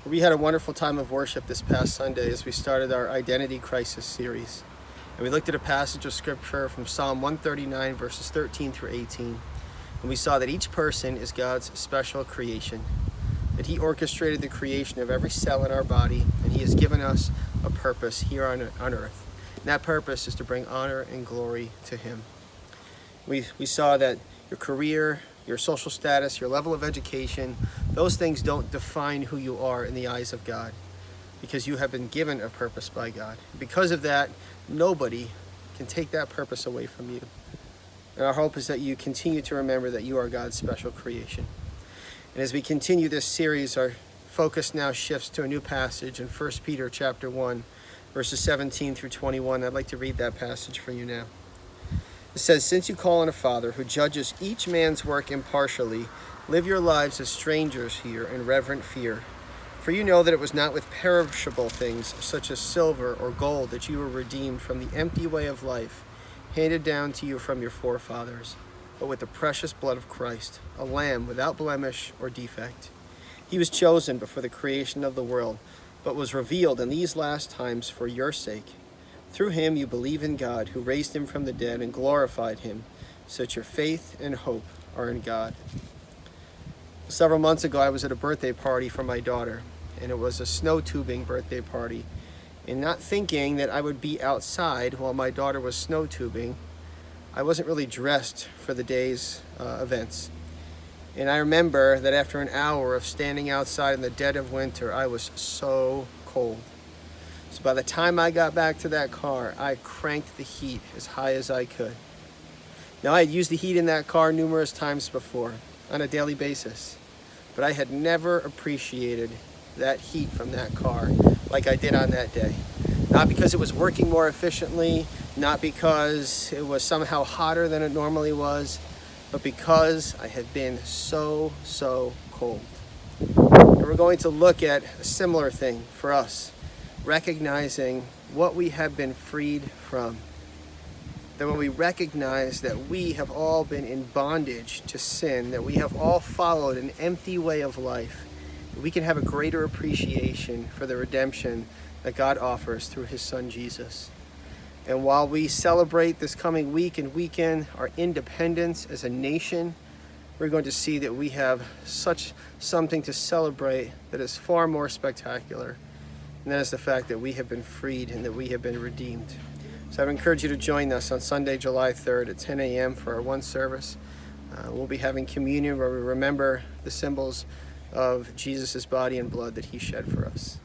We had a wonderful time of worship this past Sunday as we started our Identity Crisis series. And we looked at a passage of scripture from Psalm 139, verses 13 through 18. And we saw that each person is God's special creation, that He orchestrated the creation of every cell in our body, and He has given us a purpose here on earth. And that purpose is to bring honor and glory to Him. We saw that your career, your social status, your level of education, those things don't define who you are in the eyes of God, because you have been given a purpose by God. Because of that, nobody can take that purpose away from you. And our hope is that you continue to remember that you are God's special creation. And as we continue this series, our focus now shifts to a new passage in 1 Peter chapter 1, verses 17 through 21. I'd like to read that passage for you now. It says, "Since you call on a Father who judges each man's work impartially, live your lives as strangers here in reverent fear. For you know that it was not with perishable things such as silver or gold that you were redeemed from the empty way of life handed down to you from your forefathers, but with the precious blood of Christ, a lamb without blemish or defect. He was chosen before the creation of the world, but was revealed in these last times for your sake. Through Him you believe in God, who raised Him from the dead and glorified Him, so that your faith and hope are in God." Several months ago, I was at a birthday party for my daughter, and it was a snow tubing birthday party. And not thinking that I would be outside while my daughter was snow tubing, I wasn't really dressed for the day's events. And I remember that after an hour of standing outside in the dead of winter, I was so cold. So by the time I got back to that car, I cranked the heat as high as I could. Now, I had used the heat in that car numerous times before, on a daily basis, but I had never appreciated that heat from that car like I did on that day. Not because it was working more efficiently, not because it was somehow hotter than it normally was, but because I had been so cold. And we're going to look at a similar thing for us, recognizing what we have been freed from. That when we recognize that we have all been in bondage to sin, that we have all followed an empty way of life, we can have a greater appreciation for the redemption that God offers through His Son Jesus. And while we celebrate this coming week and weekend our independence as a nation, we're going to see that we have such something to celebrate that is far more spectacular. And that is the fact that we have been freed and that we have been redeemed. So I would encourage you to join us on Sunday, July 3rd at 10 a.m. for our one service. We'll be having communion where we remember the symbols of Jesus' body and blood that He shed for us.